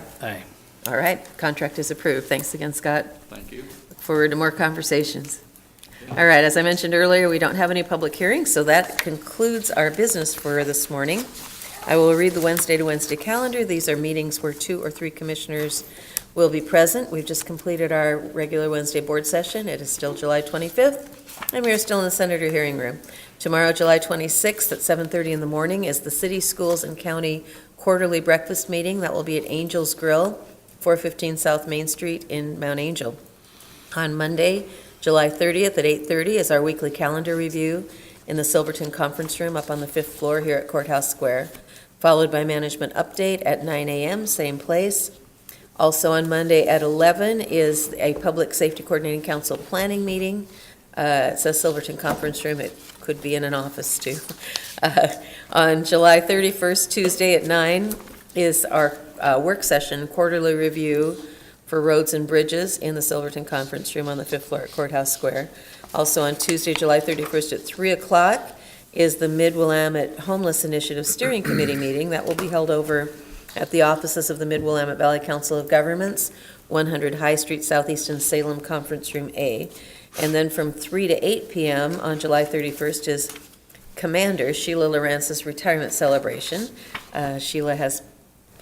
All right, contract is approved. Thanks again, Scott. Thank you. Look forward to more conversations. All right, as I mentioned earlier, we don't have any public hearings, so that concludes our business for this morning. I will read the Wednesday to Wednesday calendar. These are meetings where 2 or 3 commissioners will be present. We've just completed our regular Wednesday board session. It is still July 25th, and we are still in the Senator hearing room. Tomorrow, July 26th at 7:30 in the morning is the City, Schools, and County Quarterly Breakfast Meeting. That will be at Angel's Grill, 415 South Main Street in Mount Angel. On Monday, July 30th at 8:30 is our weekly calendar review in the Silverton Conference Room up on the 5th floor here at Courthouse Square, followed by management update at 9 a.m., same place. Also on Monday at 11 is a Public Safety Coordinating Council planning meeting. It says Silverton Conference Room. It could be in an office too. On July 31st, Tuesday at 9 is our work session quarterly review for roads and bridges in the Silverton Conference Room on the 5th floor at Courthouse Square. Also on Tuesday, July 31st at 3 o'clock is the Mid-Willamette Homeless Initiative Steering Committee meeting. That will be held over at the offices of the Mid-Willamette Valley Council of Governments, 100 High Street, Southeast in Salem, Conference Room A. And then from 3 to 8 p.m. on July 31st is Commander Sheila Lawrence's retirement celebration. Sheila has,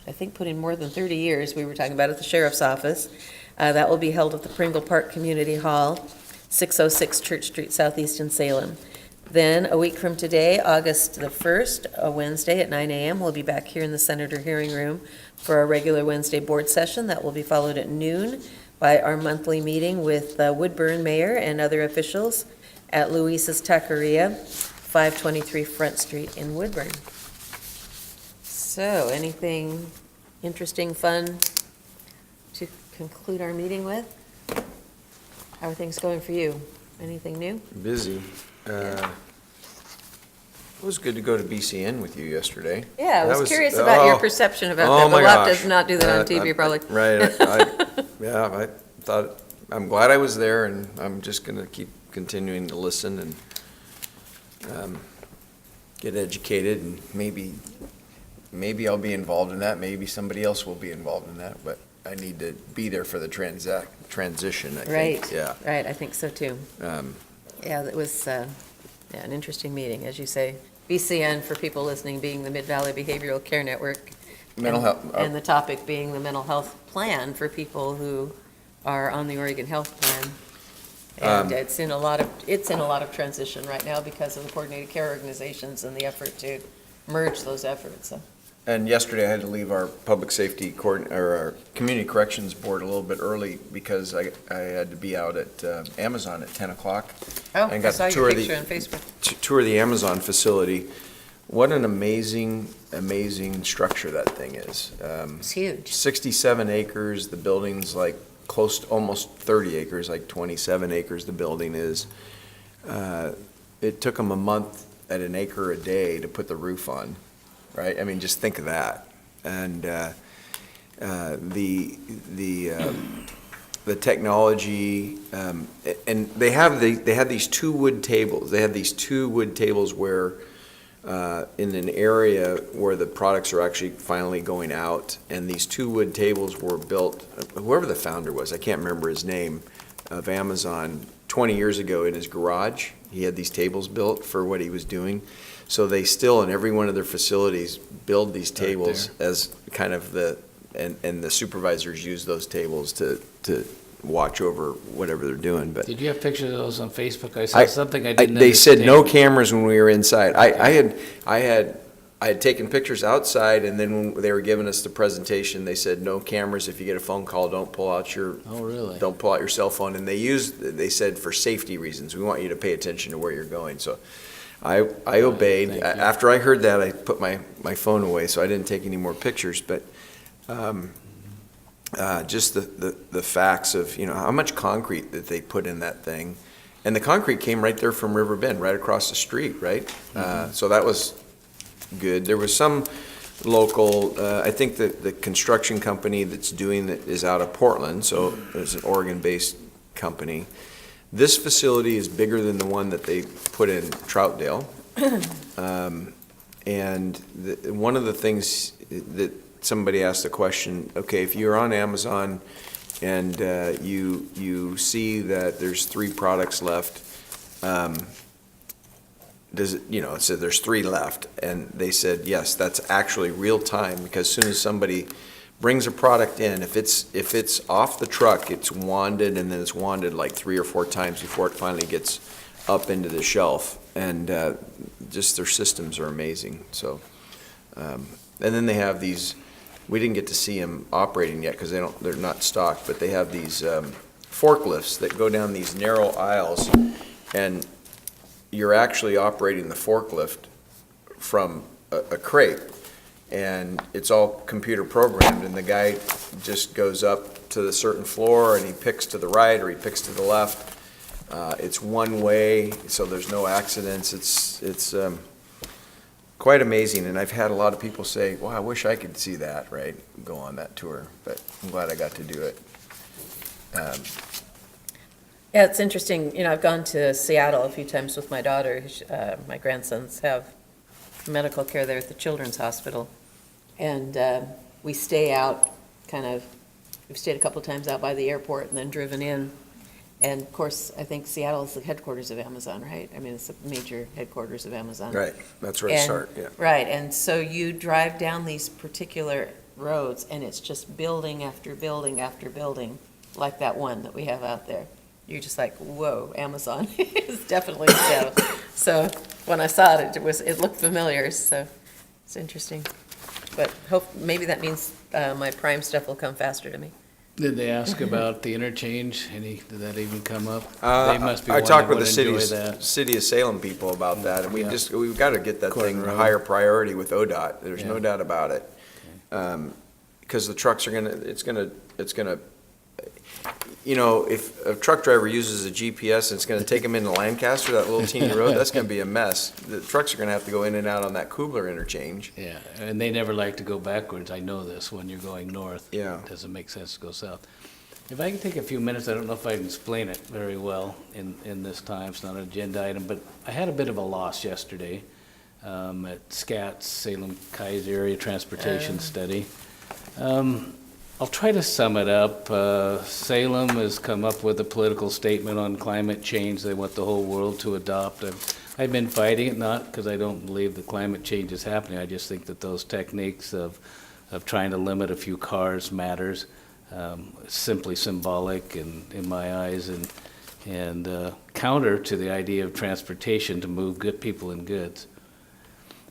I think, put in more than 30 years. We were talking about it at the Sheriff's Office. That will be held at the Pringle Park Community Hall, 606 Church Street, Southeast in Salem. Then, a week from today, August the 1st, a Wednesday at 9 a.m., we'll be back here in the Senator hearing room for our regular Wednesday board session. That will be followed at noon by our monthly meeting with Woodburn Mayor and other officials at Luisa's Taqueria, 523 Front Street in Woodburn. So, anything interesting, fun to conclude our meeting with? How are things going for you? Anything new? Busy. It was good to go to BCN with you yesterday. Yeah, I That was curious about your oh, perception about oh that. my The left gosh. does not do that on TV, probably. Right. I thought, I'm glad I was there, and I'm just going to keep continuing to listen and get educated, and maybe I'll be involved in that. Maybe somebody else will be involved in that, but I need to be there for the transition, I think. Right. Yeah. Right, I think so too. Um, Yeah, that was an interesting meeting, as you say. BCN, for people listening, being the Mid-Valley Behavioral Care Network. Mental health. And the topic being the mental health plan for people who are on the Oregon Health Plan. And it's in a lot of transition right now because of the coordinated care organizations and the effort to merge those efforts. So. And yesterday I had to leave our public safety or our community corrections board a little bit early because I had to be out at Amazon at 10 o'clock. Oh, and I got saw to your tour picture on Facebook. tour the Amazon facility. What an amazing structure that thing is. It's huge. 67 acres, the building's like close to almost 30 acres, like 27 acres the building is. It took them a month at an acre a day to put the roof on, right? I mean, just think of that. And the technology, and they had these 2 wood tables. They had these 2 wood tables where in an area where the products are actually finally going out, and these 2 wood tables were built, whoever the founder was, I can't remember his name, of Amazon, 20 years ago in his garage. He had these tables built for what he was doing. So they still, in every one of their facilities, build these tables as kind of and the supervisors use those tables to watch over whatever they're doing. But Did you have pictures of those on Facebook? I saw something I didn't They said no understand. cameras when we were inside. I had taken pictures outside, and then when they were giving us the presentation, they said no cameras. If you get a phone call, don't pull out your Oh, really? don't pull out your cell phone. And they said for safety reasons, we want you to pay attention to where you're going. So I obeyed. Thank you. After I heard that, I put my phone away, so I didn't take any more pictures. But just the facts of, how much concrete that they put in that thing. And the concrete came right there from River Bend, right across the street, right? So that was good. There was some local, I think that the construction company that's doing it is out of Portland, so it's an Oregon-based company. This facility is bigger than the one that they put in Troutdale. And one of the things that somebody asked the question, okay, if you're on Amazon and you see that there's 3 products left, does it, it said there's 3 left, and they said, yes, that's actually real time, because as soon as somebody brings a product in, if it's off the truck, it's wanded, and then it's wanded like 3 or 4 times before it finally gets up into the shelf, and just their systems are amazing. So, and then they have these, we didn't get to see them operating yet because they're not stocked, but they have these forklifts that go down these narrow aisles, and you're actually operating the forklift from a crate, and it's all computer programmed, and the guy just goes up to the certain floor and he picks to the right or he picks to the left. It's one way, so there's no accidents. It's quite amazing, and I've had a lot of people say, well, I wish I could see that, right, go on that tour, but I'm glad I got to do it. Yeah, it's interesting, I've gone to Seattle a few times with my daughter. My grandsons have medical care there at the Children's Hospital, and we stay out we've stayed a couple times out by the airport and then driven in. And of course, I think Seattle is the headquarters of Amazon, right? I mean, it's the major headquarters of Amazon. Right, that's where I start, yeah. Right, and so you drive down these particular roads, and it's just building after building after building, like that one that we have out there. You're just like, whoa, Amazon is definitely in Seattle. So when I saw it, it looked familiar, so it's interesting. But maybe that means my Prime stuff will come faster to me. Did they ask about the interchange? Did that even come up? They must be I one talked that with the would enjoy that. city of Salem people about that, and Yeah. we've got to get that Gordon thing Road. higher priority with ODOT. There's no Yeah. doubt about it. Because the trucks are it's gonna, if a truck driver uses a GPS and it's gonna take them into Lancaster, that little teeny road, that's gonna be a mess. The trucks are gonna have to go in and out on that Kubler interchange. Yeah, and they never like to go backwards. I know this when you're going north. Yeah. It doesn't make sense to go south. If I can take a few minutes, I don't know if I can explain it very well in this time. It's not an agenda item, but I had a bit of a loss yesterday at SCAT's Salem Kaiser Area Transportation Study. I'll try to sum it up. Salem has come up with a political statement on climate change they want the whole world to adopt. I've been fighting it, not because I don't believe that climate change is happening. I just think that those techniques of trying to limit a few cars matters. Simply symbolic in my eyes, and counter to the idea of transportation to move good people and goods.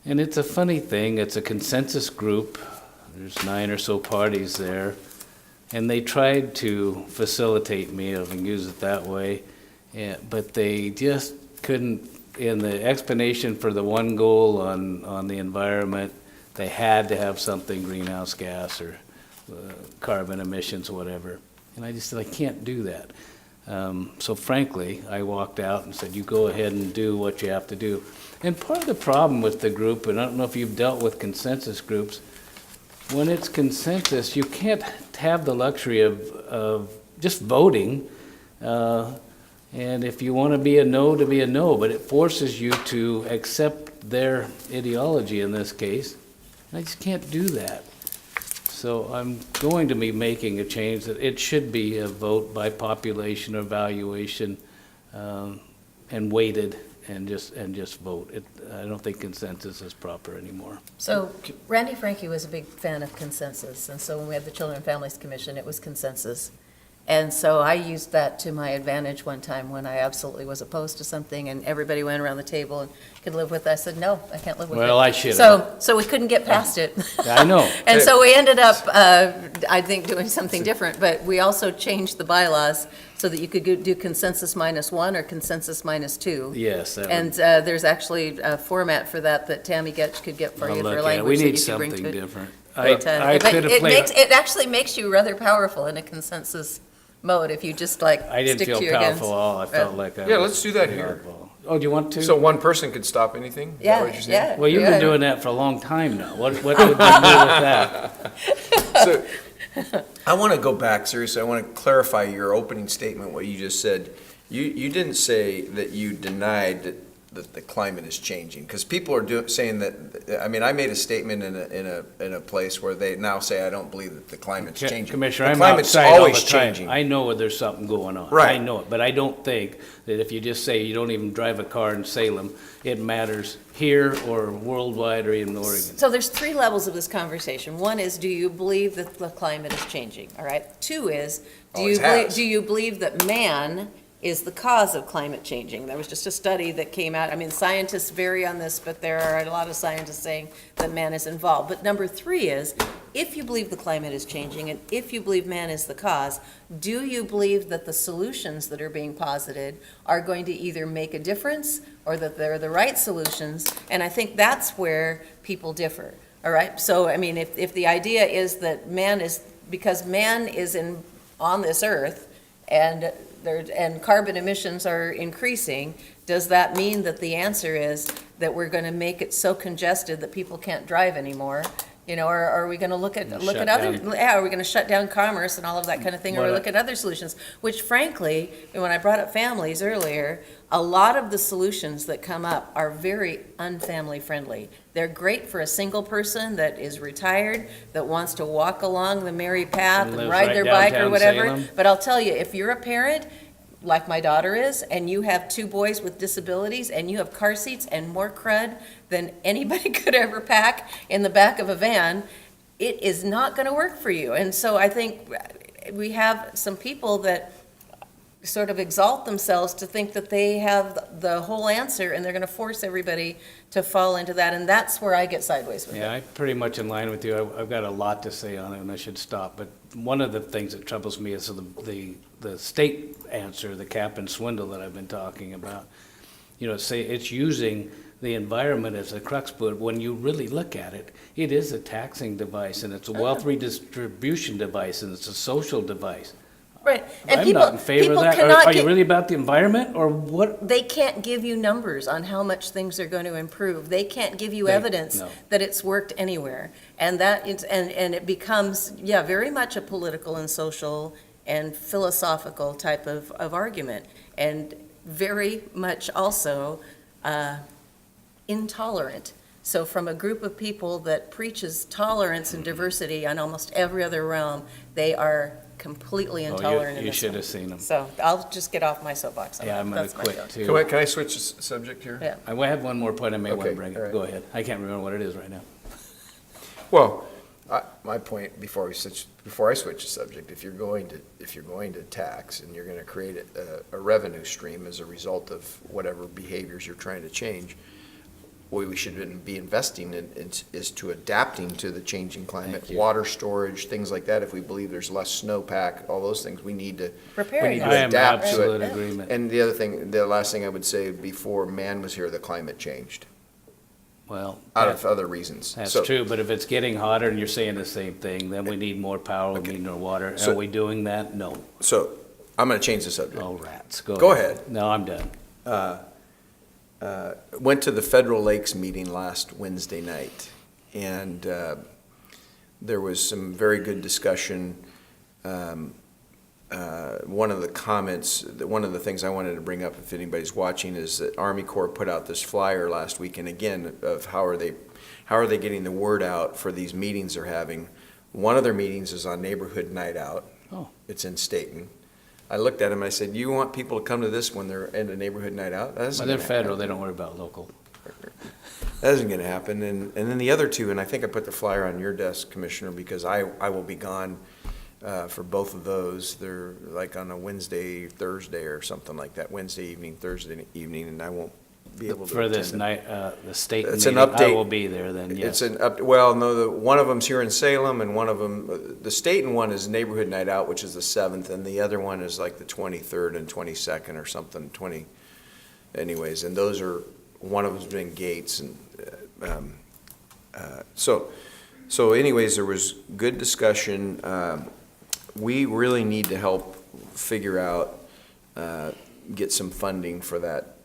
And it's a funny thing. It's a consensus group. There's 9 or so parties there, and they tried to facilitate me, if I can use it that way, but they just couldn't. In the explanation for the one goal on the environment, they had to have something greenhouse gas or carbon emissions, whatever. And I just said, I can't do that. So frankly, I walked out and said, you go ahead and do what you have to do. And part of the problem with the group, and I don't know if you've dealt with consensus groups, when it's consensus, you can't have the luxury of just voting. And if you want to be a no, to be a no, but it forces you to accept their ideology in this case. And I just can't do that. So I'm going to be making a change that it should be a vote by population evaluation, and weighted, and just vote. I don't think consensus is proper anymore. So Randy Frankie was a big fan of consensus, and so when we had the Children and Families Commission, it was consensus. And so I used that to my advantage one time when I absolutely was opposed to something, and everybody went around the table and could live with it. I said, no, I can't live with it. Well, I should have. So we couldn't get past it. I know. And so we ended up, I think, doing something different, but we also changed the bylaws so that you could do consensus -1 or consensus -2. Yes. that would- And there's actually a format for that Tammy Getch could get for I'll you look for at it. language We that need you could bring to something it. different. But, I but could have it played. it actually makes you rather powerful in a consensus mode if you just I didn't stick to feel your guns. powerful at all. I felt like I Yeah, was let's do that the here. oddball. Oh, do you want to? So one person could stop anything? Is that what you're saying? Yeah. Well, you've been yeah. doing that for a long time now. What would you do with that? So, I want to go back, seriously, I want to clarify your opening statement, what you just said. You didn't say that you denied that the climate is changing? Because people are saying that, I mean, I made a statement in a place where they now say, I don't believe that the climate's changing. Commissioner, The I'm climate's outside all the always time. changing. I know there's something going on. Right. I know it, but I don't think that if you just say you don't even drive a car in Salem, it matters here or worldwide or even Oregon. So there's 3 levels of this conversation. One is, do you believe that the climate is changing, all right? 2 is, Always has. do you believe that man is the cause of climate changing? There was just a study that came out, I mean, scientists vary on this, but there are a lot of scientists saying that man is involved. But number 3 is, if you believe the climate is changing, and if you believe man is the cause, do you believe that the solutions that are being posited are going to either make a difference, or that they're the right solutions? And I think that's where people differ, all right? So, I mean, if the idea is that because man is on this earth, and carbon emissions are increasing, does that mean that the answer is that we're going to make it so congested that people can't drive anymore? You know, or are we going to look at are we going to shut down commerce and all of that kind of thing, or look at other solutions? Which frankly, when I brought up families earlier, a lot of the solutions that come up are very unfamily friendly. They're great for a single person that is retired, that wants to walk along the merry path And and lives ride right their bike or downtown whatever. Salem. But I'll tell you, if you're a parent, like my daughter is, and you have 2 boys with disabilities, and you have car seats and more crud than anybody could ever pack in the back of a van, it is not going to work for you. And so I think we have some people that sort of exalt themselves to think that they have the whole answer, and they're going to force everybody to fall into that, and that's where I get sideways with it. Yeah, I'm pretty much in line with you. I've got a lot to say on it, and I should stop. But one of the things that troubles me is the state answer, the cap and swindle that I've been talking about. You know, say it's using the environment as a crux, but when you really look at it, it is a taxing device, and it's a wealth redistribution device, and it's a social device. Right, and I'm not in favor of people that. cannot Are you get, really about the environment, or what? they can't give you numbers on how much things are going to improve. They can't give you They- evidence no. that it's worked anywhere. And that is, and it becomes, yeah, very much a political and social and philosophical type of argument. And very much also intolerant. So from a group of people that preaches tolerance and diversity on almost every other realm, they are completely intolerant in You this should one. have seen them. So I'll just get off my soapbox on that. Yeah, I'm gonna That's my quit deal. too. Can I switch subject here? Yeah. I have one more point I may want Okay, to bring all up. right. Go ahead. I can't remember what it is right now. Well, my point before I switch the subject, if you're going to tax and you're going to create a revenue stream as a result of whatever behaviors you're trying to change, what we should be investing in is to adapting to the changing climate, Thank you. water storage, things like that. If we believe there's less snowpack, all those things, we need to Preparing. I am adapt to absolute it. agreement. And the last thing I would say, before man was here, the climate changed Well, out of other reasons. that's So- true, but if it's getting hotter and you're saying the same thing, then we need more power, we need more water. So- Are we doing that? No. So I'm going to change the subject. Oh, rats. Go ahead. No, I'm done. Went to the Federal Lakes meeting last Wednesday night, and there was some very good discussion. One of the comments, one of the things I wanted to bring up, if anybody's watching, is that Army Corps put out this flyer last week, and again, of how are they getting the word out for these meetings they're having. One of their meetings is on Neighborhood Night Out. Oh. It's in Staten. I looked at them, I said, you want people to come to this when they're in a Neighborhood Night Out? That isn't Well, they're gonna federal, happen. they don't worry about local. That isn't going to happen. And then the other two, and I think I put the flyer on your desk, Commissioner, because I will be gone for both of those. They're like on a Wednesday, Thursday, or something like that, Wednesday evening, Thursday evening, and I won't be able to For this attend night, the state It's meeting, an I update. will be there then, yes. It's well, no, one of them's here in Salem, and one of them, the Staten one is Neighborhood Night Out, which is the 7th, and the other one is like the 23rd and 22nd or something, anyways, and those are, one of them's been Gates, and so anyways, there was good discussion. We really need to help figure out, get some funding for that.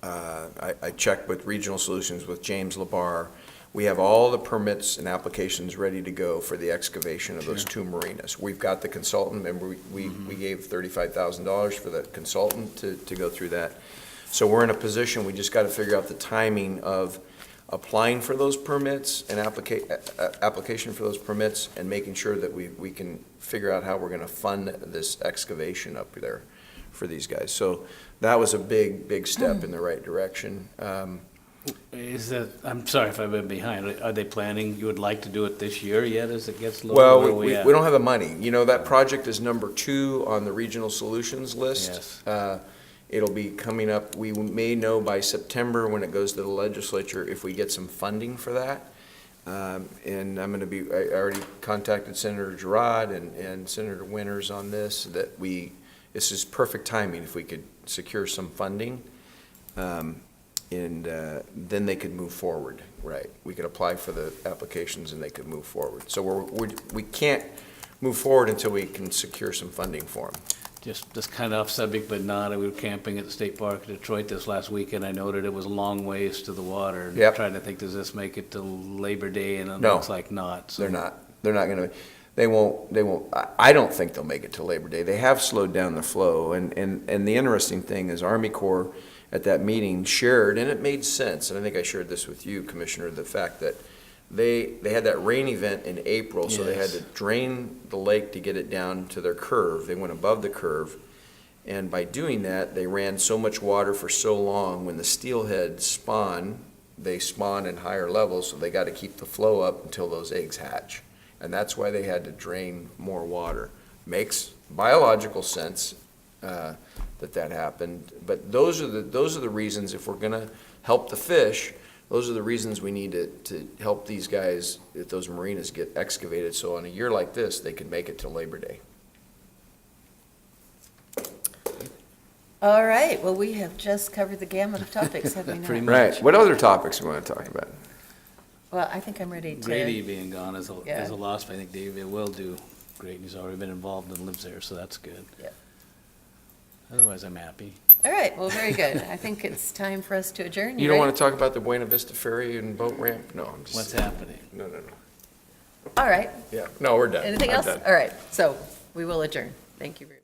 I checked with Regional Solutions with James LeBar. We have all the permits and applications ready to go for the excavation of those two marinas. We've got the consultant, and we gave $35,000 for the consultant to go through that. So we're in a position, we just got to figure out the timing of applying for those permits and application for those permits and making sure that we can figure out how we're going to fund this excavation up there for these guys. So that was a big step in the right direction. Is that, I'm sorry if I've been behind, are they planning, you would like to do it this year yet as it gets lower? Well, Where are we at? don't have the money. You know, that project is number 2 on the regional solutions list. Yes. It'll be coming up, we may know by September when it goes to the legislature if we get some funding for that. And I'm gonna be, I already contacted Senator Girard and Senator Winters on this, that this is perfect timing if we could secure some funding. And then they could move forward, right? We could apply for the applications and they could move forward. So we can't move forward until we can secure some funding for them. Just kind of off subject, but not, we were camping at the State Park in Detroit this last weekend. I noted it was a long ways to the water. And Yep. Trying to think, does this make it to Labor Day? And it No. looks like not. So. They're not gonna, they won't, I don't think they'll make it to Labor Day. They have slowed down the flow, and the interesting thing is Army Corps at that meeting shared, and it made sense, and I think I shared this with you, Commissioner, the fact that they had that rain event in April, so they had Yes. to drain the lake to get it down to their curve. They went above the curve, and by doing that, they ran so much water for so long, when the steelhead spawn, they spawn in higher levels, so they got to keep the flow up until those eggs hatch. And that's why they had to drain more water. Makes biological sense that happened, but those are the reasons, if we're gonna help the fish, those are the reasons we need to help these guys, if those marinas get excavated, so on a year like this, they can make it to Labor Day. All right, well, we have just covered the gamut of topics, have we not? Pretty much. Right, what other topics we want to talk about? Well, I think I'm ready Grady to, being gone is Yeah. a loss, but I think David will do great. He's already been involved and lives there, so that's good. Yeah. Otherwise, I'm happy. all right, well, very good. I think it's time for us to adjourn. You don't want to talk about the Buena Vista Ferry and boat ramp? No, I'm just. What's happening? No. All right, Yeah, no, we're done. anything I'm else? done. All right, so we will adjourn. Thank you very much.